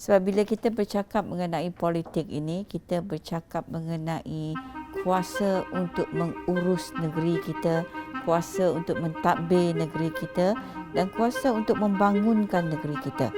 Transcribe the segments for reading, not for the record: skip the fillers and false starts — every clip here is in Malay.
Sebab bila kita bercakap mengenai politik ini, kita bercakap mengenai kuasa untuk mengurus negeri kita, kuasa untuk mentadbir negeri kita dan kuasa untuk membangunkan negeri kita.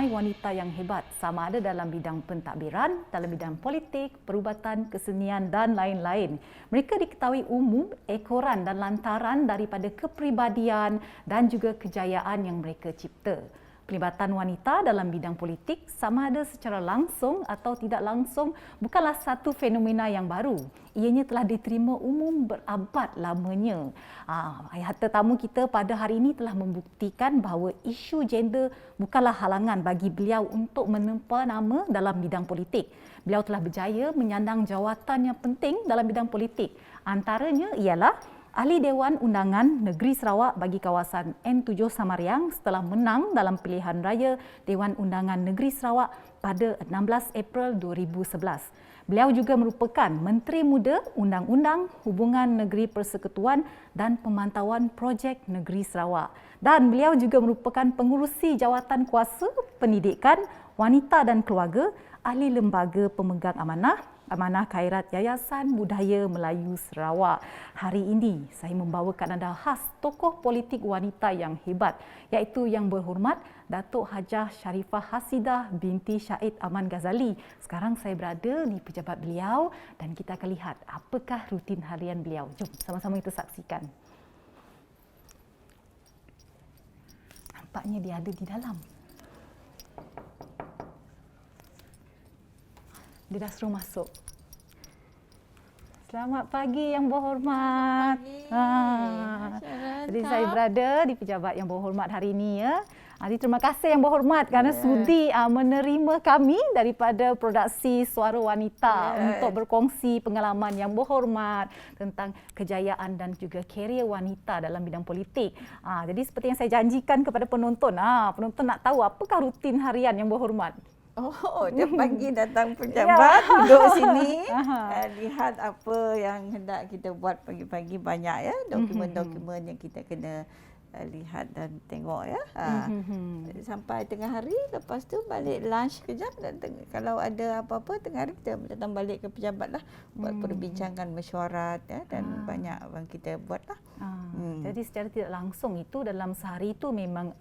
Wanita yang hebat sama ada dalam bidang pentadbiran, dalam bidang politik, perubatan, kesenian dan lain-lain. Mereka diketahui umum, ekoran dan lantaran daripada kepribadian dan juga kejayaan yang mereka cipta. Pelibatan wanita dalam bidang politik sama ada secara langsung atau tidak langsung bukanlah satu fenomena yang baru. Ianya telah diterima umum berabad lamanya. Tetamu kita pada hari ini telah membuktikan bahawa isu gender bukanlah halangan bagi beliau untuk menempa nama dalam bidang politik. Beliau telah berjaya menyandang jawatan yang penting dalam bidang politik. Antaranya ialah Ahli Dewan Undangan Negeri Sarawak bagi kawasan N7 Samariang setelah menang dalam pilihan raya Dewan Undangan Negeri Sarawak pada 16 April 2011. Beliau juga merupakan Menteri Muda, Undang-Undang, Hubungan Negeri Persekutuan dan Pemantauan Projek Negeri Sarawak. Dan beliau juga merupakan pengurusi jawatan kuasa pendidikan, wanita dan keluarga, ahli lembaga pemegang Amanah Khairat Yayasan Budaya Melayu Sarawak. Hari ini saya membawakan anda khas tokoh politik wanita yang hebat, iaitu Yang Berhormat Datuk Hajah Sharifah Hasidah binti Syahid Aman Ghazali. Sekarang saya berada di pejabat beliau dan kita akan lihat apakah rutin harian beliau. Jom sama-sama kita saksikan. Nampaknya dia ada di dalam. Dia dah suruh masuk. Selamat pagi Yang Berhormat. Jadi saya berada di pejabat Yang Berhormat hari ini ya. Jadi terima kasih Yang Berhormat kerana sudi menerima kami daripada produksi Suara Wanita untuk berkongsi pengalaman Yang Berhormat tentang kejayaan dan juga karier wanita dalam bidang politik. Jadi seperti yang saya janjikan kepada penonton, penonton nak tahu apakah rutin harian Yang Berhormat. Dia pagi datang pejabat, duduk sini, lihat apa yang hendak kita buat pagi-pagi, banyak ya dokumen-dokumen yang kita kena lihat dan tengok ya. Sampai tengah hari, lepas tu balik lunch kejap. Kalau ada apa-apa tengah hari kita datang balik ke pejabat lah, buat perbincangan mesyuarat ya, dan banyak yang kita buat lah. Jadi secara tidak langsung itu dalam sehari itu memang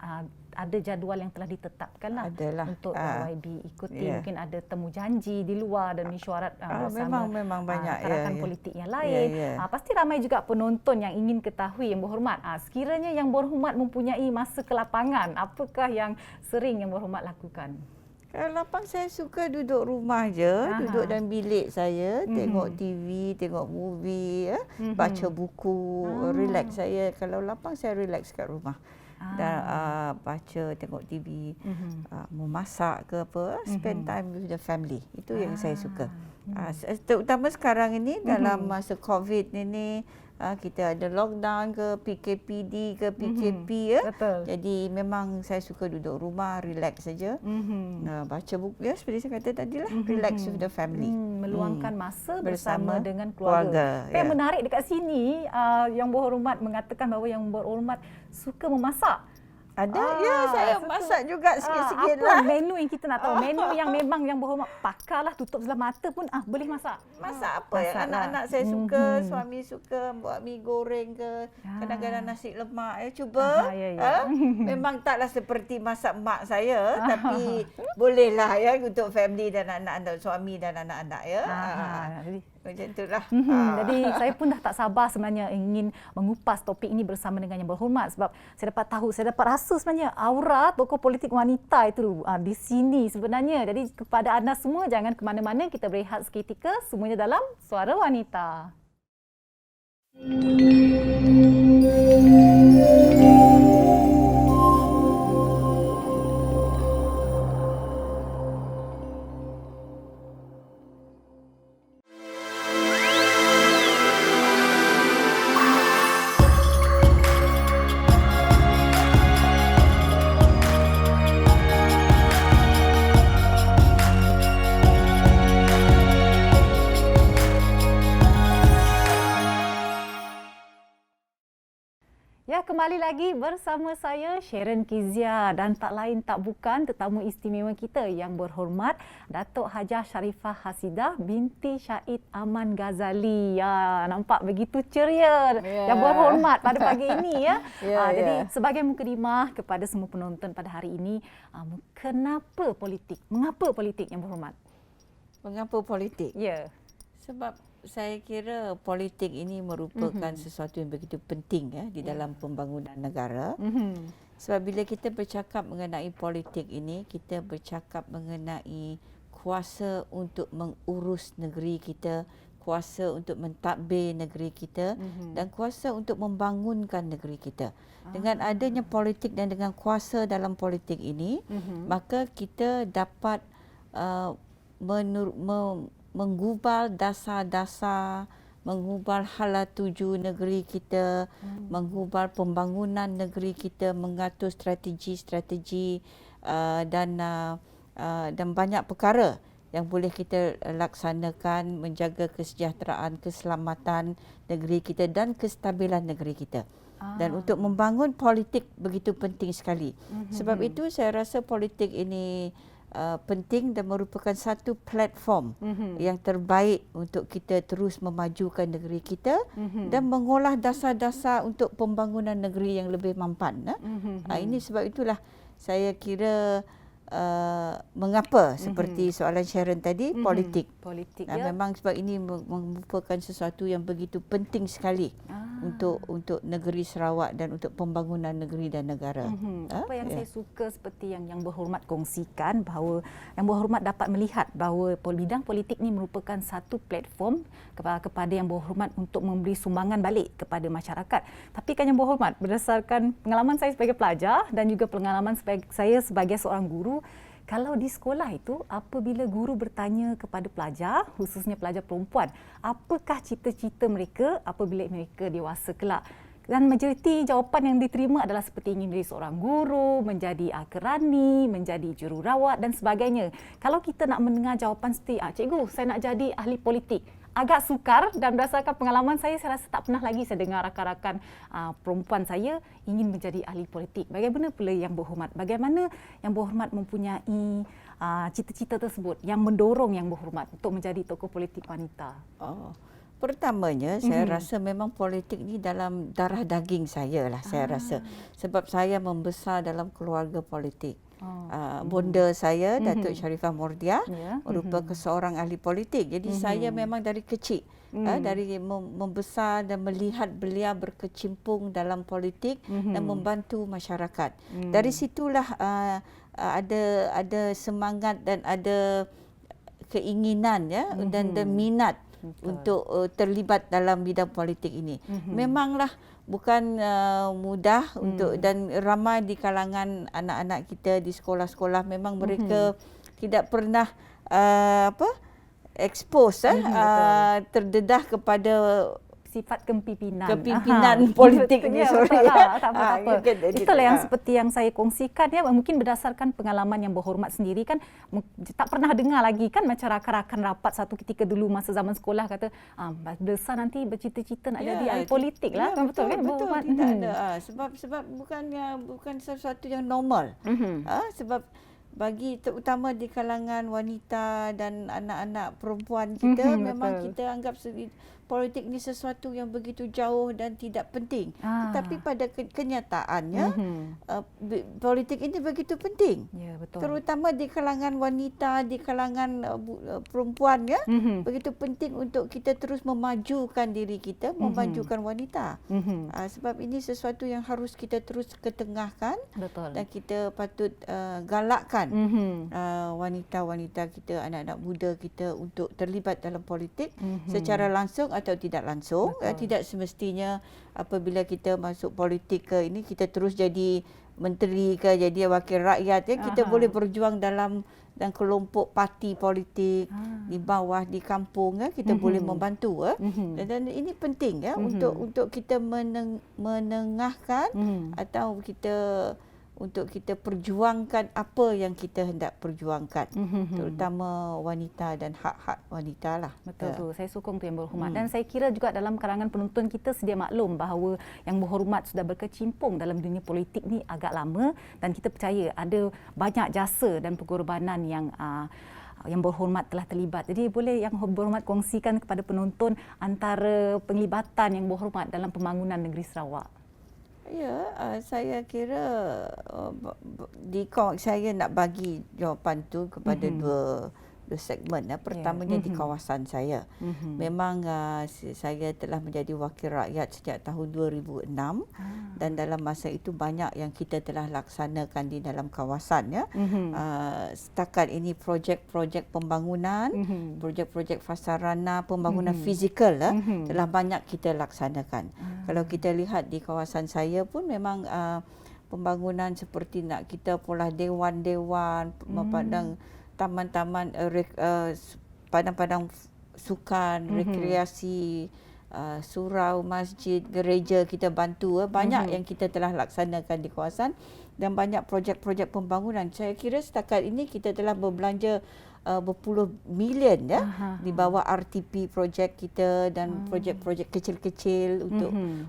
ada jadual yang telah ditetapkan lah untuk YB ikuti. Mungkin ada temu janji di luar dan mesyuarat bersama memang banyak rakan politik yang lain. Pasti ramai juga penonton yang ingin ketahui Yang Berhormat. Sekiranya Yang Berhormat mempunyai masa ke lapangan, apakah yang sering Yang Berhormat lakukan? Kalau lapang saya suka duduk rumah je, duduk dalam bilik saya, tengok TV, tengok movie, baca buku, relax saya. Kalau lapang saya relax kat rumah. dan baca, tengok TV, memasak ke apa, spend time with the family. Itu yang saya suka. Terutama sekarang ini dalam masa COVID ini, kita ada lockdown ke, PKPD ke, PKP ya. Betul. Jadi memang saya suka duduk rumah, relax saja. Baca buku ya, seperti saya kata tadi lah, relax with the family. Meluangkan masa bersama Bersama dengan keluarga. Tapi yang ya. menarik dekat sini, Yang Berhormat mengatakan bahawa Yang Berhormat suka memasak. Ada, ya saya suka. masak juga sikit-sikit Apa lah. menu yang kita nak tahu? Menu yang memang Yang Berhormat pakarlah, tutup sebelah mata pun boleh masak. Masak apa yang Masak lah. anak-anak saya suka, suami suka buat mi goreng ke, kadang-kadang nasi lemak. Cuba. Ya. Memang taklah seperti masak mak saya, tapi bolehlah ya untuk family dan anak-anak, suami dan anak-anak ya. Jadi, Macam itulah. Jadi saya pun dah tak sabar sebenarnya ingin mengupas topik ini bersama dengan Yang Berhormat sebab saya dapat tahu, saya dapat rasa sebenarnya aura tokoh politik wanita itu di sini sebenarnya. Jadi kepada anda semua jangan ke mana-mana, kita berehat seketika, semuanya dalam Suara Wanita. Ya, kembali lagi bersama saya Sharon Kizia dan tak lain tak bukan tetamu istimewa kita Yang Berhormat Datuk Hajah Sharifah Hasidah binti Syahid Aman Ghazali. Ya, nampak begitu ceria Yang Berhormat pada pagi ini ya. Jadi sebagai mukadimah kepada semua penonton pada hari ini, kenapa politik? Mengapa politik Yang Berhormat? Mengapa politik? Ya. Sebab saya kira politik ini merupakan sesuatu yang begitu penting ya di dalam pembangunan negara. Sebab bila kita bercakap mengenai politik ini, kita bercakap mengenai kuasa untuk mengurus negeri kita, kuasa untuk mentadbir negeri kita dan kuasa untuk membangunkan negeri kita. Dengan adanya politik dan dengan kuasa dalam politik ini, maka kita dapat menggubal dasar-dasar, menggubal hala tuju negeri kita, menggubal pembangunan negeri kita, mengatur strategi-strategi dan banyak perkara yang boleh kita laksanakan menjaga kesejahteraan, keselamatan negeri kita dan kestabilan negeri kita. Dan untuk membangun politik begitu penting sekali. Sebab itu saya rasa politik ini penting dan merupakan satu platform yang terbaik untuk kita terus memajukan negeri kita dan mengolah dasar-dasar untuk pembangunan negeri yang lebih mampan. Ini sebab itulah saya kira mengapa seperti soalan Sharon tadi, politik. Politik Memang sebab ini merupakan sesuatu yang begitu penting sekali untuk negeri Sarawak dan untuk pembangunan negeri dan negara. Apa yang saya suka seperti yang Berhormat kongsikan, bahawa Yang Berhormat dapat melihat bahawa bidang politik ini merupakan satu platform kepada Yang Berhormat untuk memberi sumbangan balik kepada masyarakat. Tapi kan Yang Berhormat, berdasarkan pengalaman saya sebagai pelajar dan juga pengalaman saya sebagai seorang guru, kalau di sekolah itu, apabila guru bertanya kepada pelajar, khususnya pelajar perempuan, apakah cita-cita mereka apabila mereka dewasa kelak? Dan majoriti jawapan yang diterima adalah seperti ingin menjadi seorang guru, menjadi kerani, menjadi jururawat dan sebagainya. Kalau kita nak mendengar jawapan seperti, cikgu, saya nak jadi ahli politik, agak sukar, dan berdasarkan pengalaman saya rasa tak pernah lagi saya dengar rakan-rakan perempuan saya ingin menjadi ahli politik. Bagaimana pula Yang Berhormat? Bagaimana Yang Berhormat mempunyai cita-cita tersebut yang mendorong Yang Berhormat untuk menjadi tokoh politik wanita? Pertamanya, saya rasa memang politik ni dalam darah daging saya lah, saya rasa. Sebab saya membesar dalam keluarga politik. Bonda saya, Datuk Sharifah Mordia, merupakan seorang ahli politik. Jadi saya memang dari kecil, dari membesar dan melihat beliau berkecimpung dalam politik dan membantu masyarakat. Dari situlah ada semangat dan ada keinginan dan minat untuk terlibat dalam bidang politik ini. Memanglah bukan mudah untuk, dan ramai di kalangan anak-anak kita di sekolah-sekolah memang mereka tidak pernah expose terdedah kepada sifat kepimpinan politik ni. Sorry. Tak apa. Itulah yang gitu. seperti yang saya kongsikan ya, mungkin berdasarkan pengalaman yang berhormat sendiri kan, tak pernah dengar lagi kan macam rakan-rakan rapat satu ketika dulu masa zaman sekolah kata besar nanti bercita-cita nak jadi ahli politik lah. Betul kan berhormat? Tidak ada. Sebab bukan sesuatu yang normal. Sebab bagi terutama di kalangan wanita dan anak-anak perempuan kita, memang kita anggap politik ni sesuatu yang begitu jauh dan tidak penting. Tetapi pada kenyataannya politik ini begitu penting. Ya, betul. Terutama di kalangan wanita, di kalangan perempuan ya. Begitu penting untuk kita terus memajukan diri kita, memajukan wanita. Sebab ini sesuatu yang harus kita terus ketengahkan. Betul. Dan kita patut galakkan wanita-wanita kita, anak-anak muda kita untuk terlibat dalam politik secara langsung atau tidak langsung. Tidak semestinya apabila kita masuk politik ke ini kita terus jadi menteri ke jadi wakil rakyat ya. Kita boleh berjuang dalam kelompok parti politik di bawah, di kampung ya, kita boleh membantu ya. Dan ini penting ya untuk kita menengahkan atau untuk kita perjuangkan apa yang kita hendak perjuangkan, terutama wanita dan hak-hak wanita lah. Betul tu, saya sokong tu yang berhormat. Dan saya kira juga dalam kalangan penonton kita sedia maklum bahawa yang berhormat sudah berkecimpung dalam dunia politik ni agak lama, dan kita percaya ada banyak jasa dan pengorbanan yang berhormat telah terlibat. Jadi boleh yang berhormat kongsikan kepada penonton antara penglibatan yang berhormat dalam pembangunan negeri Sarawak. Ya, saya kira saya nak bagi jawapan tu kepada dua segmen. Pertamanya di kawasan saya. Memang saya telah menjadi wakil rakyat sejak tahun 2006 dan dalam masa itu banyak yang kita telah laksanakan di dalam kawasan ya. Setakat ini projek-projek pembangunan, projek-projek fasarana, pembangunan fizikal telah banyak kita laksanakan. Kalau kita lihat di kawasan saya pun memang pembangunan seperti nak kita pola dewan-dewan, padang taman-taman, padang-padang sukan, rekreasi, surau, masjid, gereja kita bantu. Banyak yang kita telah laksanakan di kawasan dan banyak projek-projek pembangunan. Saya kira setakat ini kita telah berbelanja berpuluh milion ya di bawah RTP projek kita dan projek-projek kecil-kecil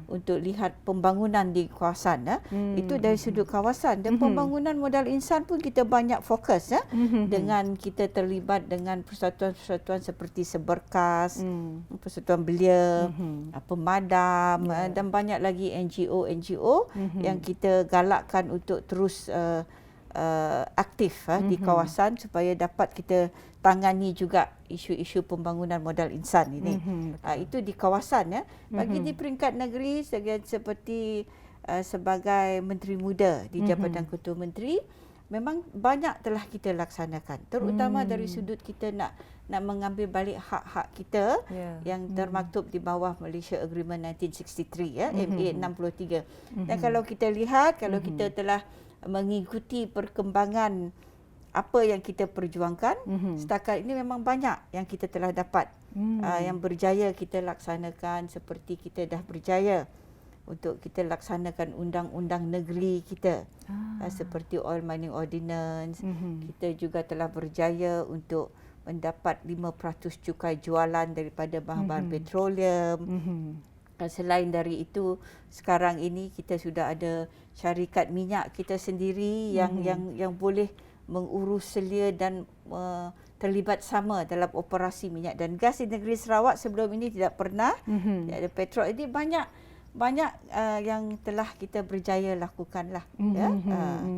untuk lihat pembangunan di kawasan ya. Itu dari sudut kawasan, dan pembangunan modal insan pun kita banyak fokus ya dengan kita terlibat dengan persatuan-persatuan seperti Seberkas, Persatuan Belia, Pemadam dan banyak lagi NGO yang kita galakkan untuk terus aktif di kawasan supaya dapat kita tangani juga isu-isu pembangunan modal insan ini. Itu di kawasan ya. Bagi di peringkat negeri seperti sebagai Menteri Muda di Jabatan Ketua Menteri, memang banyak telah kita laksanakan, terutama dari sudut kita nak mengambil balik hak-hak kita yang termaktub di bawah Malaysia Agreement 1963 ya, MA 63. Dan kalau kita lihat, kalau kita telah mengikuti perkembangan apa yang kita perjuangkan, setakat ini memang banyak yang kita telah dapat. Yang berjaya kita laksanakan, seperti kita dah berjaya untuk kita laksanakan undang-undang negeri kita, seperti Oil Mining Ordinance. Kita juga telah berjaya untuk mendapat 5% cukai jualan daripada bahan-bahan petroleum. Selain dari itu, sekarang ini kita sudah ada syarikat minyak kita sendiri yang boleh mengurus selia dan terlibat sama dalam operasi minyak dan gas di negeri Sarawak. Sebelum ini tidak pernah ada petrol. Jadi banyak yang telah kita berjaya lakukanlah.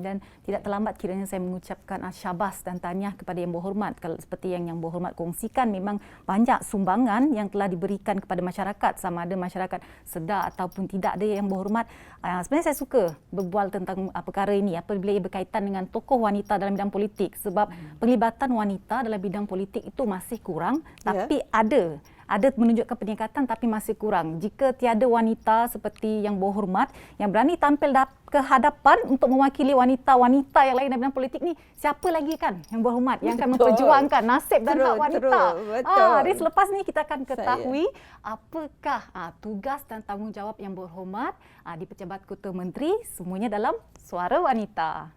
Dan tidak terlambat kiranya saya mengucapkan syabas dan tahniah kepada Yang Berhormat. Kalau seperti yang Berhormat kongsikan, memang banyak sumbangan yang telah diberikan kepada masyarakat, sama ada masyarakat sedar ataupun tidak ada. Yang Berhormat, sebenarnya saya suka berbual tentang perkara ini apabila ia berkaitan dengan tokoh wanita dalam bidang politik, sebab penglibatan wanita dalam bidang politik itu masih kurang, tapi ada ada menunjukkan peningkatan tapi masih kurang. Jika tiada wanita seperti Yang Berhormat yang berani tampil ke hadapan untuk mewakili wanita-wanita yang lain dalam bidang politik ni, siapa lagi kan Yang Berhormat yang akan memperjuangkan nasib dan hak wanita? Betul. Jadi selepas ni kita akan ketahui apakah tugas dan tanggungjawab Yang Berhormat di Pejabat Ketua Menteri, semuanya dalam Suara Wanita.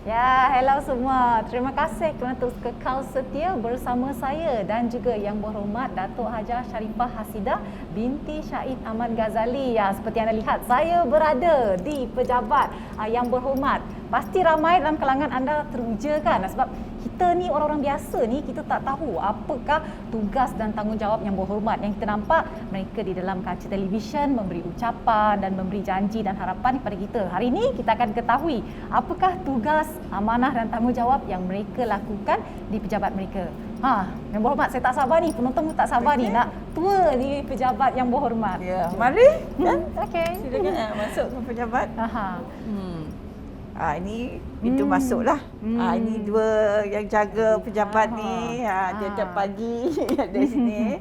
Ya, hello semua. Terima kasih kerana terus kekal setia bersama saya dan juga Yang Berhormat Datuk Hajah Sharifah Hasidah binti Syahid Ahmad Ghazali. Ya, seperti anda lihat, saya berada di Pejabat Yang Berhormat. Pasti ramai dalam kalangan anda teruja kan, sebab kita ni orang-orang biasa ni, kita tak tahu apakah tugas dan tanggungjawab Yang Berhormat. Yang kita nampak mereka di dalam kaca televisyen memberi ucapan dan memberi janji dan harapan kepada kita. Hari ini kita akan ketahui apakah tugas, amanah dan tanggungjawab yang mereka lakukan di pejabat mereka. Yang Berhormat, saya tak sabar ni, penonton pun tak sabar ni nak tua di Pejabat Yang Berhormat. Ya, mari kan? Okey. Silakan masuk ke pejabat. Ini pintu masuklah. Ini dua yang jaga pejabat ni. Tiap-tiap pagi ada sini.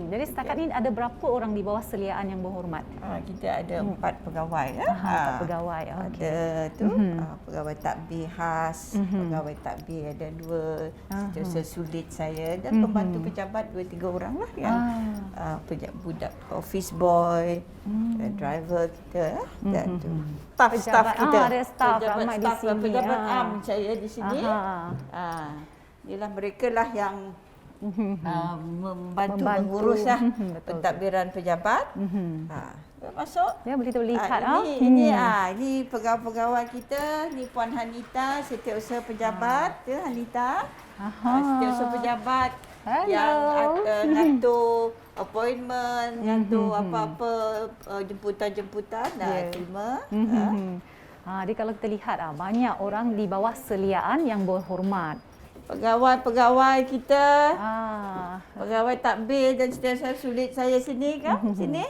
Jadi setakat ni ada berapa orang di bawah seliaan Yang Berhormat? Kita ada 4 pegawai. 4 pegawai. Ada tu pegawai takbir khas, pegawai takbir ada 2, sesulit saya dan pembantu pejabat 2-3 orang lah yang budak office boy, driver kita dan tu. Staff kita. Ada staff ramai di sini. Pejabat am saya di sini. Inilah mereka lah yang membantu menguruslah pentadbiran pejabat. Masuk. Ya, boleh terlihat. Ini pegawai-pegawai kita, ni Puan Hanita, Setiausaha Pejabat, Hanita. Setiausaha Pejabat yang ngatur appointment, ngatur apa-apa jemputan-jemputan dah terima. Jadi kalau kita lihat banyak orang di bawah seliaan Yang Berhormat. Pegawai-pegawai kita, pegawai takbir dan setiausaha sulit saya sini kan, sini.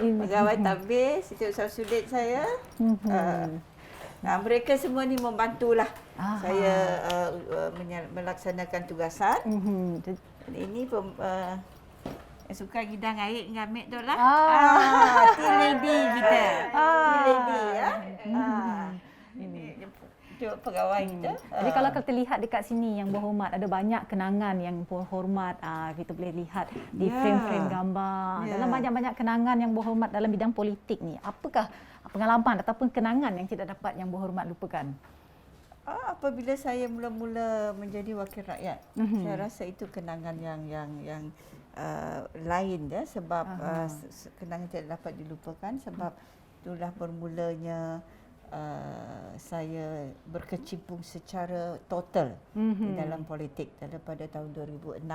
Pegawai takbir, setiausaha sulit saya. Mereka semua ni membantulah saya melaksanakan tugasan. Ini yang suka hidang air dengan amik tu lah. Tea lady kita. Tea lady ya. Ini pegawai kita. Jadi kalau kita lihat dekat sini Yang Berhormat, ada banyak kenangan Yang Berhormat. Kita boleh lihat di frame-frame gambar. Dalam banyak-banyak kenangan Yang Berhormat dalam bidang politik ni, apakah pengalaman ataupun kenangan yang tidak dapat Yang Berhormat lupakan? Apabila saya mula-mula menjadi wakil rakyat, saya rasa itu kenangan yang lain ya, sebab kenangan tidak dapat dilupakan sebab itulah bermulanya saya berkecimpung secara total di dalam politik daripada tahun 2006.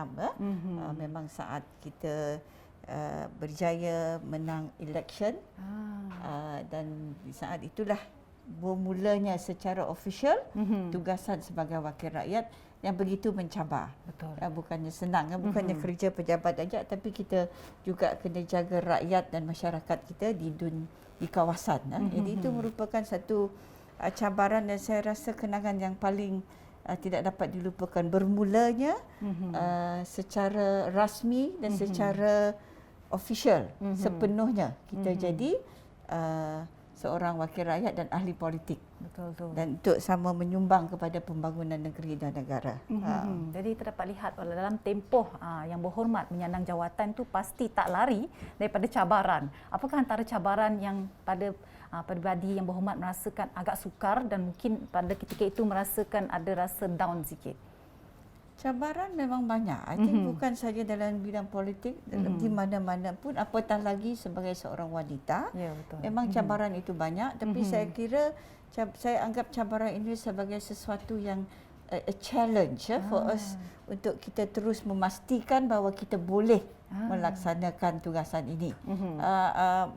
Memang saat kita berjaya menang election dan di saat itulah bermulanya secara official tugasan sebagai wakil rakyat yang begitu mencabar. Betul. Bukannya senang, bukannya kerja pejabat saja, tapi kita juga kena jaga rakyat dan masyarakat kita di kawasan. Jadi itu merupakan satu cabaran dan saya rasa kenangan yang paling tidak dapat dilupakan. Bermulanya secara rasmi dan secara official sepenuhnya kita jadi seorang wakil rakyat dan ahli politik. Betul. Dan untuk sama menyumbang kepada pembangunan negeri dan negara. Jadi terdapat lihat dalam tempoh Yang Berhormat menyandang jawatan tu pasti tak lari daripada cabaran. Apakah antara cabaran yang pada pribadi Yang Berhormat merasakan agak sukar dan mungkin pada ketika itu merasakan ada rasa down sikit? Cabaran memang banyak. I think bukan saja dalam bidang politik, di mana-mana pun, apatah lagi sebagai seorang wanita. Ya, betul. Memang cabaran itu banyak, tapi saya kira saya anggap cabaran ini sebagai sesuatu yang a challenge for us untuk kita terus memastikan bahawa kita boleh melaksanakan tugasan ini.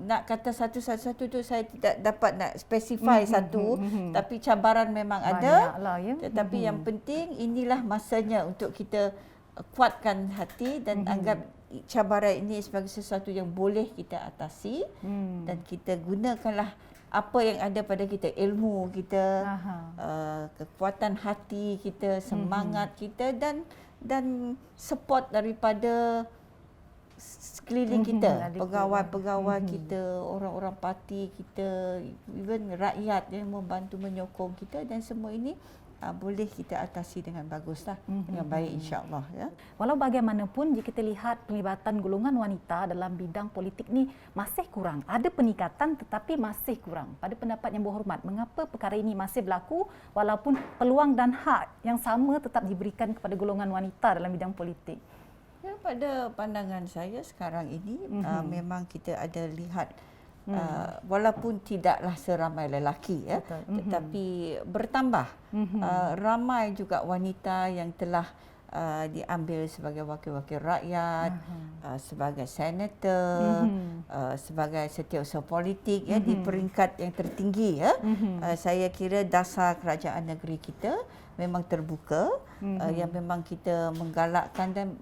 Nak kata satu-satu tu saya tidak dapat nak specify satu, tapi cabaran memang ada. Ya. Tetapi yang penting inilah masanya untuk kita kuatkan hati dan anggap cabaran ini sebagai sesuatu yang boleh kita atasi dan kita gunakanlah apa yang ada pada kita, ilmu kita, kekuatan hati kita, semangat kita dan support daripada sekeliling kita, pegawai-pegawai kita, orang-orang parti kita, even rakyat yang membantu menyokong kita, dan semua ini boleh kita atasi dengan baguslah, dengan baik insya-Allah ya. Walau bagaimanapun jika kita lihat pelibatan golongan wanita dalam bidang politik ni masih kurang. Ada peningkatan tetapi masih kurang. Pada pendapat yang berhormat, mengapa perkara ini masih berlaku walaupun peluang dan hak yang sama tetap diberikan kepada golongan wanita dalam bidang politik? Ya, pada pandangan saya sekarang ini memang kita ada lihat walaupun tidaklah seramai lelaki ya, tetapi bertambah ramai juga wanita yang telah diambil sebagai wakil-wakil rakyat, sebagai senator, sebagai setiausaha politik ya, di peringkat yang tertinggi ya. Saya kira dasar kerajaan negeri kita memang terbuka, yang memang kita menggalakkan dan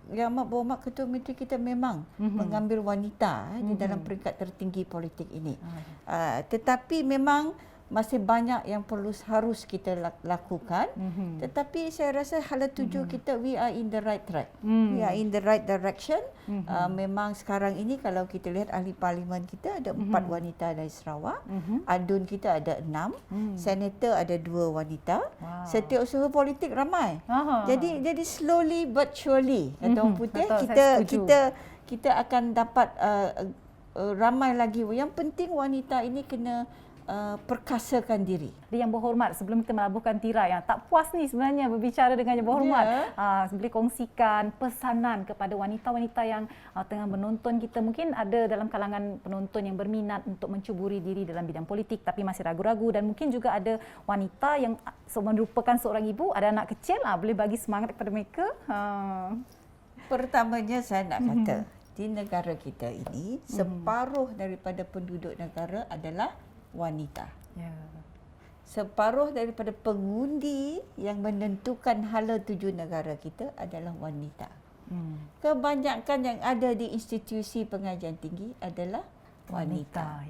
Yang Amat Berhormat Ketua Menteri kita memang mengambil wanita di dalam peringkat tertinggi politik ini. Tetapi memang masih banyak yang harus kita lakukan. Tetapi saya rasa hala tuju kita, we are in the right track. We are in the right direction. Memang sekarang ini kalau kita lihat ahli parlimen kita ada 4 wanita dari Sarawak. Adun kita ada 6. Senator ada 2 wanita. Setiausaha politik ramai. Jadi slowly but surely kata orang putih, kita akan dapat ramai lagi. Yang penting wanita ini kena perkasakan diri. Yang Berhormat, sebelum kita melabuhkan tirai, yang tak puas ni sebenarnya berbicara dengan Yang Berhormat, boleh kongsikan pesanan kepada wanita-wanita yang tengah menonton kita. Mungkin ada dalam kalangan penonton yang berminat untuk mencuburi diri dalam bidang politik tapi masih ragu-ragu, dan mungkin juga ada wanita yang merupakan seorang ibu, ada anak kecil, boleh bagi semangat kepada mereka. Pertamanya saya nak kata, di negara kita ini separuh daripada penduduk negara adalah wanita. Separuh daripada pengundi yang menentukan hala tuju negara kita adalah wanita. Kebanyakan yang ada di institusi pengajian tinggi adalah wanita.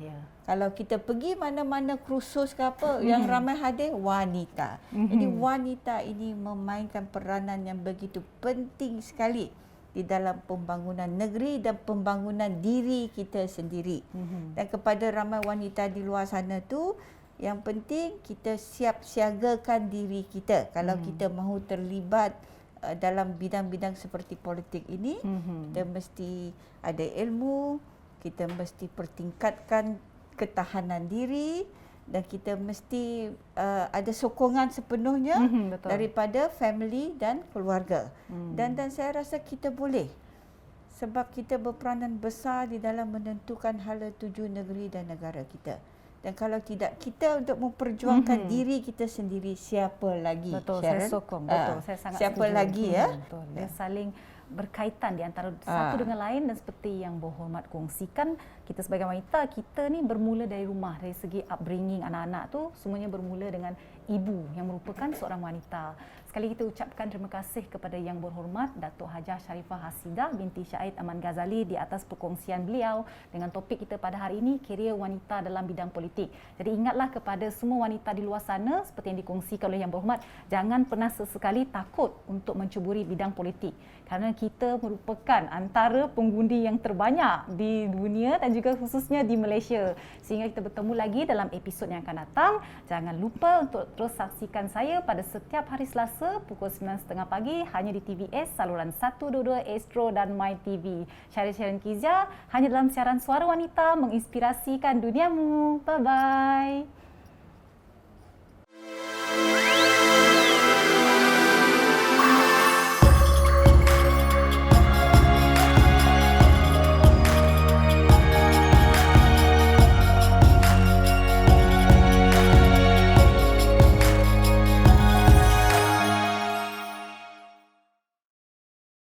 Kalau kita pergi mana-mana kursus ke apa, yang ramai hadir wanita. Jadi wanita ini memainkan peranan yang begitu penting sekali di dalam pembangunan negeri dan pembangunan diri kita sendiri. Dan kepada ramai wanita di luar sana tu, yang penting kita siap siagakan diri kita. Kalau kita mahu terlibat dalam bidang-bidang seperti politik ini, kita mesti ada ilmu, kita mesti pertingkatkan ketahanan diri, dan kita mesti ada sokongan sepenuhnya daripada family dan keluarga. Dan saya rasa kita boleh, sebab kita berperanan besar di dalam menentukan hala tuju negeri dan negara kita. Dan kalau tidak kita untuk memperjuangkan diri kita sendiri, siapa lagi? Betul, Sharon? saya sokong. Betul, saya sangat siapa setuju. lagi ya? Betul. Dia saling berkaitan di antara satu dengan lain, dan seperti yang Berhormat kongsikan, kita sebagai wanita, kita ni bermula dari rumah, dari segi upbringing anak-anak tu semuanya bermula dengan ibu yang merupakan seorang wanita. Sekali kita ucapkan terima kasih kepada Yang Berhormat Datuk Hajah Sharifah Hasidah binti Syahid Aman Ghazali di atas perkongsian beliau dengan topik kita pada hari ini, karier wanita dalam bidang politik. Jadi ingatlah kepada semua wanita di luar sana, seperti yang dikongsikan oleh Yang Berhormat, jangan pernah sesekali takut untuk mencuburi bidang politik, kerana kita merupakan antara pengundi yang terbanyak di dunia dan juga khususnya di Malaysia. Sehingga kita bertemu lagi dalam episod yang akan datang. Jangan lupa untuk terus saksikan saya pada setiap hari Selasa pukul 9.30 pagi hanya di TVS saluran 122 Astro dan My TV. Sharon Kizia hanya dalam siaran Suara Wanita menginspirasikan duniamu. Bye-bye.